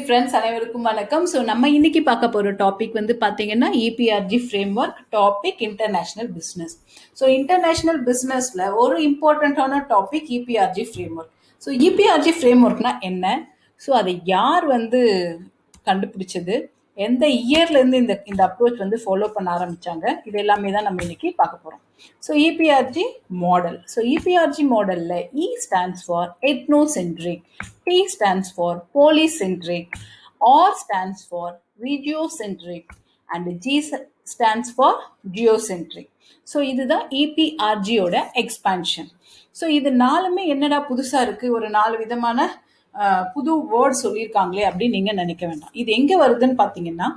Friends அனைவருக்கும் வணக்கம். So நம்ம இன்னைக்கு பார்க்க போகிற டாபிக் வந்து பார்த்தீங்கன்னா EPRG frame work topic international business. So international பிஸ்னஸில் ஒரு இம்பார்ட்டண்ட்டான topic EPRG frame work. So EPRG ஃப்ரேம் ஒர்க்னா என்ன, ஸோ அதை யார் வந்து கண்டுபிடிச்சது, எந்த இயர்லேருந்து இந்த அப்ரோச் வந்து ஃபாலோ பண்ண ஆரம்பித்தாங்க, இது எல்லாமே தான் நம்ம இன்னைக்கு பார்க்க போகிறோம். So EPRG model. So EPRG மாடலில் E stands for ethnocentric, P stands for polycentric, R stands for regiocentric, and G stands for geocentric. So இதுதான் இபிஆர்ஜியோட எக்ஸ்பான்ஷன். ஸோ இது நாலுமே என்னடா புதுசாக இருக்குது, ஒரு 4 விதமான புது வேர்ட் சொல்லியிருக்காங்களே அப்படின்னு நீங்கள் நினைக்க வேண்டாம். இது எங்கே வருதுன்னு பார்த்தீங்கன்னா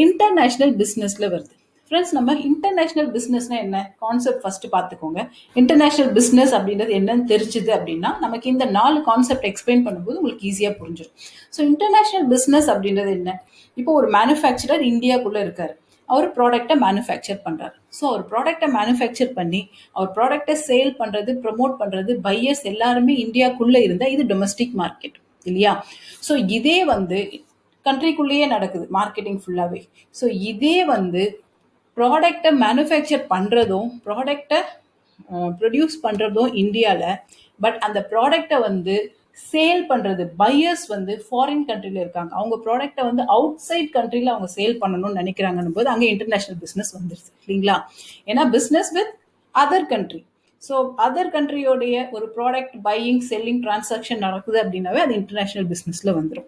இன்டர்நேஷ்னல் பிஸ்னஸில் வருது. ஃப்ரெண்ட்ஸ், நம்ம இன்டர்நேஷ்னல் பிஸ்னஸ்னால் என்ன கான்செப்ட் ஃபஸ்ட்டு பார்த்துக்கோங்க. இன்டர்நேஷ்னல் பிஸ்னஸ் அப்படின்றது என்னன்னு தெரிஞ்சுது அப்படின்னா நமக்கு இந்த 4 கான்செப்ட் எக்ஸ்பிளைன் பண்ணும்போது உங்களுக்கு ஈஸியாக புரிஞ்சிடும். ஸோ இன்டர்நேஷ்னல் பிஸ்னஸ் அப்படின்றது என்ன, இப்போ ஒரு மேனுஃபேக்சரர் இந்தியாவுக்குள்ளே இருக்கார், அவர் ப்ராடக்டை மேனுஃபேக்சர் பண்ணுறாரு. ஸோ அவர் ப்ராடக்டை மேனுஃபேக்சர் பண்ணி அவர் ப்ராடக்டை சேல் பண்ணுறது, ப்ரமோட் பண்ணுறது, பையர்ஸ் எல்லாருமே இந்தியாவுக்குள்ளே இருந்தால் இது டொமஸ்டிக் மார்க்கெட் இல்லையா. ஸோ இதே வந்து கண்ட்ரிக்குள்ளேயே நடக்குது மார்க்கெட்டிங் ஃபுல்லாகவே. ஸோ இதே வந்து ப்ராடக்டை மேனுஃபேக்சர் பண்ணுறதும் ப்ராடக்டை ப்ரொடியூஸ் பண்ணுறதும் இந்தியாவில், பட் அந்த ப்ராடக்டை வந்து சேல் பண்ணுறது பையர்ஸ் வந்து ஃபாரின் கண்ட்ரியில் இருக்காங்க, அவங்க ப்ராடக்டை வந்து அவுட் சைட் கண்ட்ரியில் அவங்க சேல் பண்ணணும்னு நினைக்கிறாங்கன்னு போது அங்கே இன்டர்நேஷ்னல் பிஸ்னஸ் வந்துடுது இல்லைங்களா. ஏன்னா business with other country. So other கண்ட்ரியோடைய ஒரு ப்ராடக்ட் பையிங் செல்லிங் டிரான்சாக்ஷன் நடக்குது அப்படின்னாவே அது இன்டர்நேஷ்னல் பிஸ்னஸில் வந்துடும்.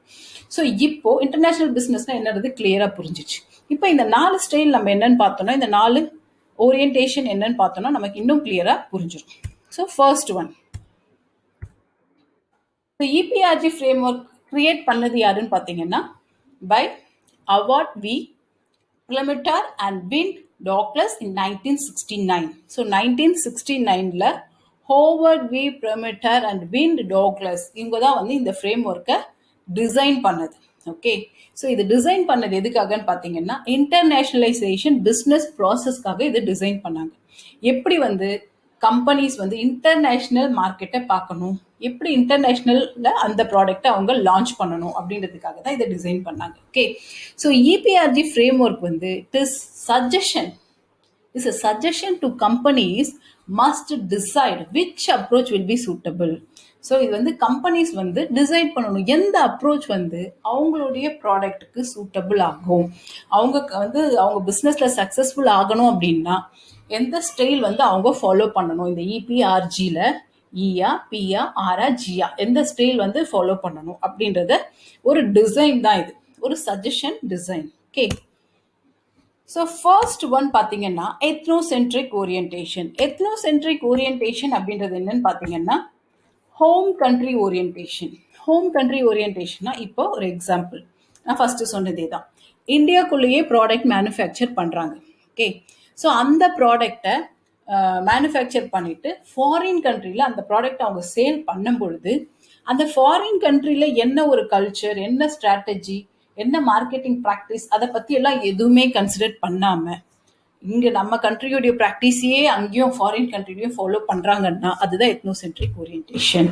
ஸோ இப்போ இன்டர்நேஷ்னல் பிஸ்னஸ்னால் என்னது கிளியராக புரிஞ்சிச்சு. இப்போ இந்த 4 ஸ்டைல் நம்ம என்னன்னு பார்த்தோம்னா, இந்த 4 ஓரியன்டேஷன் என்னன்னு பார்த்தோம்னா நமக்கு இன்னும் கிளியராக புரிஞ்சிடும். So first one, EPRG frame ஒர்க் கிரியேட் பண்ணது யாருன்னு பார்த்தீங்கன்னா by Howard V Perlmutter and Wind Douglas in 1969. So 1969ல் Howard V Perlmutter and Wind Douglas இவங்க தான் வந்து இந்த ஃப்ரேம் ஒர்க்கை டிசைன் பண்ணது. ஓகே, ஸோ இது டிசைன் பண்ணது எதுக்காகன்னு பார்த்தீங்கன்னா இன்டர்நேஷ்னலைசேஷன் பிஸ்னஸ் ப்ராசஸ்க்காக இது டிசைன் பண்ணாங்க. எப்படி வந்து கம்பெனிஸ் வந்து இன்டர்நேஷ்னல் மார்க்கெட்டை பார்க்கணும், எப்படி இன்டர்நேஷ்னலில் அந்த ப்ராடக்டை அவங்க லான்ச் பண்ணணும் அப்படின்றதுக்காக தான் இதை டிசைன் பண்ணாங்க. Okay, so EPRG frame work வந்து it is suggestion, is a suggestion to companies must decide which approach will be suitable. So இது வந்து கம்பெனிஸ் வந்து டிசைட் பண்ணணும் எந்த அப்ரோச் வந்து அவங்களுடைய ப்ராடக்ட்டுக்கு சூட்டபிள் ஆகும், அவங்க வந்து அவங்க பிஸ்னஸில் சக்ஸஸ்ஃபுல் ஆகணும் அப்படின்னா எந்த ஸ்டைல் வந்து அவங்க ஃபாலோ பண்ணணும். இந்த இபிஆர்ஜியில் இயா பியா ஆரா ஜியா எந்த ஸ்டைல் வந்து ஃபாலோ பண்ணணும் அப்படின்றத ஒரு டிசைன் தான் இது, ஒரு suggestion design. Okay, so first one பார்த்தீங்கன்னா எத்னோசென்ட்ரிக் ஓரியன்டேஷன். எத்னோசென்ட்ரிக் ஓரியன்டேஷன் அப்படின்றது என்னன்னு பார்த்தீங்கன்னா home country orientation. Home country ஓரியன்டேஷன்னா இப்போ ஒரு எக்ஸாம்பிள் நான் ஃபஸ்ட்டு சொன்னதே தான், இந்தியாக்குள்ளேயே ப்ராடக்ட் மேனுஃபேக்சர் பண்ணுறாங்க. ஓகே, ஸோ அந்த ப்ராடக்டை மேனுஃபேக்சர் பண்ணிவிட்டு ஃபாரின் கண்ட்ரியில் அந்த ப்ராடக்ட் அவங்க சேல் பண்ணும் பொழுது அந்த ஃபாரின் கண்ட்ரியில் என்ன ஒரு கல்ச்சர், என்ன ஸ்ட்ராட்டஜி, என்ன மார்க்கெட்டிங் ப்ராக்டிஸ், அதை பற்றி எல்லாம் எதுவுமே கன்சிடர் பண்ணாமல் இங்கே நம்ம கண்ட்ரியோடைய ப்ராக்டிஸையே அங்கேயும் ஃபாரின் கண்ட்ரிலையும் ஃபாலோ பண்ணுறாங்கன்னா அதுதான் ethnocentric orientation.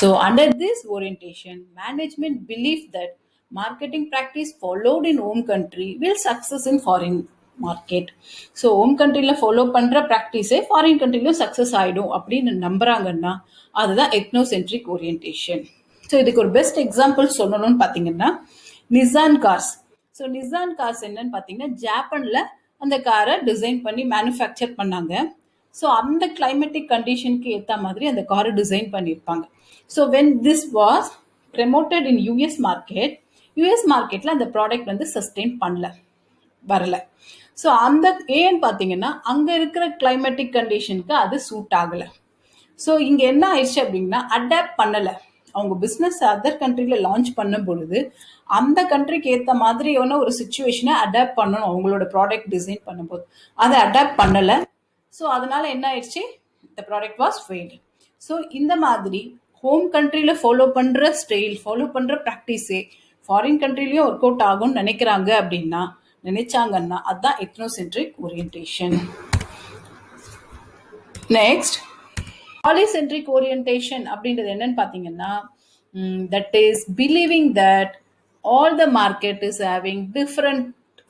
So under this orientation management believe that marketing practice followed in home country will success in foreign market. So home கண்ட்ரியில் ஃபாலோ பண்ணுற ப்ராக்டிஸே ஃபாரின் கண்ட்ரிலையும் சக்ஸஸ் ஆகிடும் அப்படின்னு நம்புறாங்கன்னா அதுதான் எத்னோசென்ட்ரிக் ஓரியன்டேஷன். ஸோ இதுக்கு ஒரு பெஸ்ட் எக்ஸாம்பிள் சொல்லணும்னு பார்த்தீங்கன்னா Nissan cars. So Nissan cars என்னன்னு பார்த்தீங்கன்னா ஜப்பானில் அந்த காரை டிசைன் பண்ணி மேனுஃபேக்சர் பண்ணாங்க. ஸோ அந்த கிளைமேட்டிக் கண்டிஷனுக்கு ஏற்ற மாதிரி அந்த காரை டிசைன் பண்ணியிருப்பாங்க. So when this was promoted in US மார்க்கெட்டில் அந்த ப்ராடக்ட் வந்து சஸ்டெயின் வரல. ஸோ அந்த ஏன்னு பார்த்தீங்கன்னா அங்கே இருக்கிற கிளைமேட்டிக் கண்டிஷனுக்கு அது சூட் ஆகலை. ஸோ இங்கே என்ன ஆயிடுச்சு அப்படின்னா அடாப்ட் பண்ணலை. அவங்க பிஸ்னஸ் அதர் கண்ட்ரியில் லான்ச் பண்ணும் பொழுது அந்த கண்ட்ரிக்கு ஏற்ற மாதிரியான ஒரு சுச்சுவேஷனை அடாப்ட் பண்ணணும். அவங்களோட ப்ராடக்ட் டிசைன் பண்ணும்போது அதை அடாப்ட் பண்ணலை. ஸோ அதனால என்ன ஆயிடுச்சு, the product was failed. So இந்த மாதிரி ஹோம் கண்ட்ரியில் ஃபாலோ பண்ணுற ஸ்டைல், ஃபாலோ பண்ணுற ப்ராக்டிஸே ஃபாரின் கண்ட்ரிலையும் ஒர்க் அவுட் ஆகும்னு நினைச்சாங்கன்னா அதுதான் எத்னோசென்ட்ரிக் ஓரியன்டேஷன். நெக்ஸ்ட் பாலிசென்ட்ரிக் ஓரியன்டேஷன் அப்படின்றது என்னன்னு பார்த்தீங்கன்னா that is believing that all the market is having different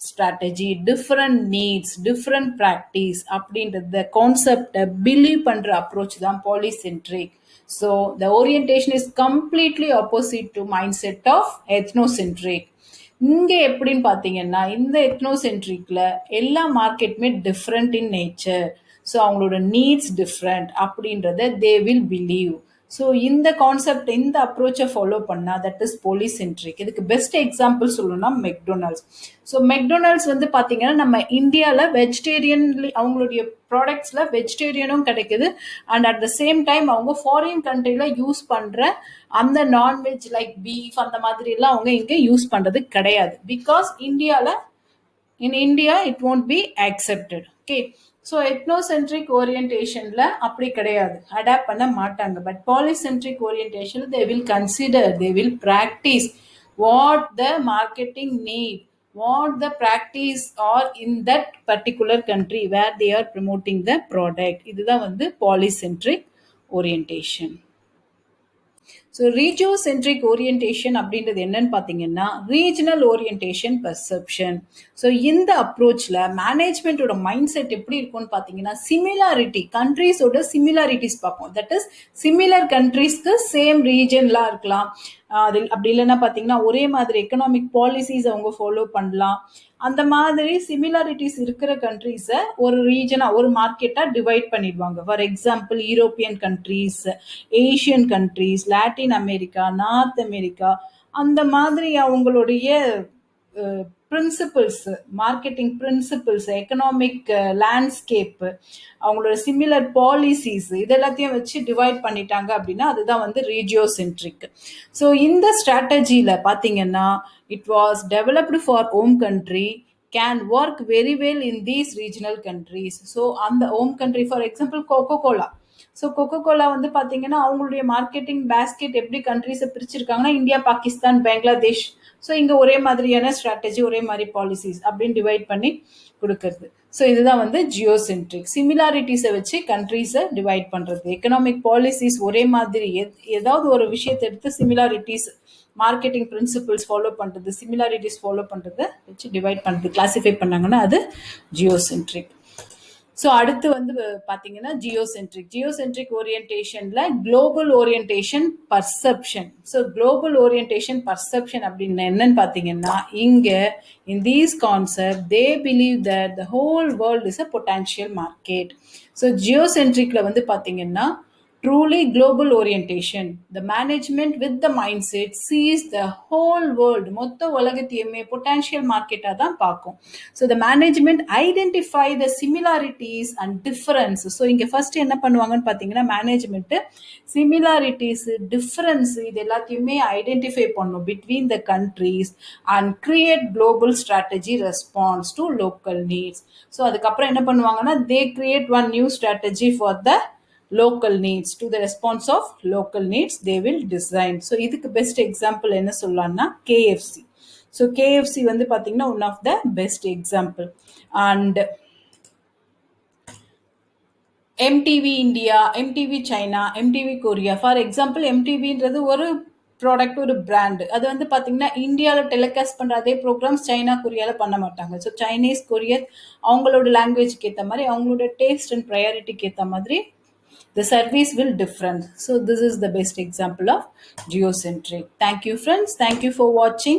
strategy, different needs, different practice அப்படின்றது கான்செப்டை பிலீவ் பண்ற அப்ரோச் தான் polycentric. So the orientation is completely opposite to mindset of ethnocentric. இங்க எப்படின்னு பாத்தீங்கன்னா இந்த எத்னோசென்ட்ரிக்ல எல்லா மார்க்கெட்டுமே டிஃப்ரெண்ட் இன் நேச்சர். ஸோ அவங்களோட நீட்ஸ் டிஃப்ரெண்ட் அப்படின்றத தே வில் பிலீவ். ஸோ இந்த கான்செப்ட் இந்த அப்ரோச்சை ஃபாலோ பண்ணா தட் இஸ் போலிசென்ட்ரிக். இதுக்கு பெஸ்ட் எக்ஸாம்பிள் சொல்லணும்னா மெக்டொனால்ட்ஸ். ஸோ மெக்டொனால்ட்ஸ் வந்து பார்த்தீங்கன்னா நம்ம இந்தியாவில் வெஜிடேரியன் அவங்களுடைய ப்ராடக்ட்ஸில் வெஜிடேரியனும் கிடைக்குது. And at the same time அவங்க ஃபாரின் கண்ட்ரியில் யூஸ் பண்ணுற அந்த நான்வெஜ் லைக் பீஃப் அந்த மாதிரிலாம் அவங்க இங்கே யூஸ் பண்ணுறது கிடையாது. பிகாஸ் இந்தியாவில் in India it won't be accepted. Okay, so ethnocentric orientationல அப்படி கிடையாது, அடாப்ட் பண்ண மாட்டாங்க. But polycentric orientation they will consider, they will practice what the marketing need, what the practice are in that particular country where they are promoting the product. இதுதான் வந்து polycentric orientation. So ரீஜியோசென்ட்ரிக் orientation அப்படின்றது என்னன்னு பார்த்தீங்கன்னா regional orientation perception. So இந்த அப்ரோச்சில் மேனேஜ்மெண்ட்டோட mind set எப்படி இருக்கும்னு பார்த்தீங்கன்னா similarity, கண்ட்ரீஸோட similarities பார்ப்போம். தட் இஸ் சிமிலர் கண்ட்ரீஸ்க்கு சேம் ரீஜன்லாம் இருக்கலாம். அது அப்படி இல்லைன்னா பார்த்தீங்கன்னா ஒரே மாதிரி எக்கனாமிக் பாலிசிஸ் அவங்க ஃபாலோ பண்ணலாம். அந்த மாதிரி சிமிலாரிட்டிஸ் இருக்கிற கண்ட்ரீஸை ஒரு ரீஜனாக ஒரு மார்க்கெட்டாக டிவைட் பண்ணிடுவாங்க. For example European countries, Asian countries, Latin America, north America, அந்த மாதிரி அவங்களுடைய principles, marketing principles, economic landscape, அவங்களோட சிமிலர் பாலிசிஸ் இதெல்லாத்தையும் வச்சு டிவைட் பண்ணிட்டாங்க அப்படின்னா அதுதான் வந்து ரீஜியோசென்ட்ரிக். ஸோ இந்த ஸ்ட்ராட்டஜியில் பார்த்தீங்கன்னா it was developed for home country can work very well in these regional countries. So on the home country, for example Coca-Cola. So Coca Cola வந்து பார்த்தீங்கன்னா அவங்களுடைய மார்க்கெட்டிங் பேஸ்கெட் எப்படி கண்ட்ரிஸை பிரிச்சிருக்காங்கன்னா இந்தியா, பாகிஸ்தான், பங்களாதேஷ். ஸோ இங்கே ஒரே மாதிரியான ஸ்ட்ராட்டஜி, ஒரே மாதிரி பாலிசிஸ் அப்படின்னு டிவைட் பண்ணி கொடுக்கறது. ஸோ இதுதான் வந்து ஜியோசென்ட்ரிக். சிமிலாரிட்டிஸை வச்சு கண்ட்ரிஸை டிவைட் பண்ணுறது. எக்கனாமிக் பாலிசிஸ் ஒரே மாதிரி, ஏதாவது ஒரு விஷயத்தை எடுத்து சிமிலாரிட்டிஸ், மார்க்கெட்டிங் பிரின்சிபிள்ஸ் ஃபாலோ பண்ணுறது, சிமிலாரிட்டிஸ் ஃபாலோ பண்ணுறதை வச்சு டிவைட் பண்ணுறது, கிளாஸிஃபை பண்ணாங்கன்னா அது ஜியோசென்ட்ரிக். ஸோ அடுத்து வந்து பார்த்தீங்கன்னா ஜியோசென்ட்ரிக் ஓரியன்டேஷனில் global orientation perception. So global orientation perception அப்படின்னு என்னன்னு பார்த்தீங்கன்னா இங்கே in these concept they believe that the whole world is a potential market. So ஜியோசென்ட்ரிக்கில் வந்து பார்த்தீங்கன்னா truly global orientation, the management with the mindset sees the whole world, மொத்த உலகத்தையுமே potential மார்க்கெட்டாக தான் பார்க்கும். So the management identify the similarities and differences. So இங்கே first என்ன பண்ணுவாங்கன்னு பார்த்தீங்கன்னா மேனேஜ்மெண்ட்டு சிமிலாரிட்டிஸ், டிஃப்ரென்ஸ் இது எல்லாத்தையுமே ஐடென்டிஃபை பண்ணும் between the countries and create global strategy response to local needs. So அதுக்கப்புறம் என்ன பண்ணுவாங்கன்னா தே create one new strategy for the local needs, to the response of local needs they will design. So இதுக்கு best example என்ன சொல்லலாம்னா KFC. So KFC வந்து பார்த்தீங்கன்னா one of the best example. And MTV India, MTV China, MTV Korea. For example எம்டிவின்றது ஒரு product, ஒரு brand. அது வந்து பார்த்தீங்கன்னா இந்தியாவில் டெலிகாஸ்ட் பண்ணுற அதே ப்ரோக்ராம்ஸ் சைனா, கொரியாவில் பண்ண மாட்டாங்க. ஸோ சைனீஸ், கொரியன் அவங்களோட லாங்குவேஜ்க்கு ஏற்ற மாதிரி, அவங்களோட டேஸ்ட் அண்ட் ப்ரையாரிட்டிக்கு ஏற்ற மாதிரி the service will different. So this is the best example of geocentric. Thank you friends, thank you for watching.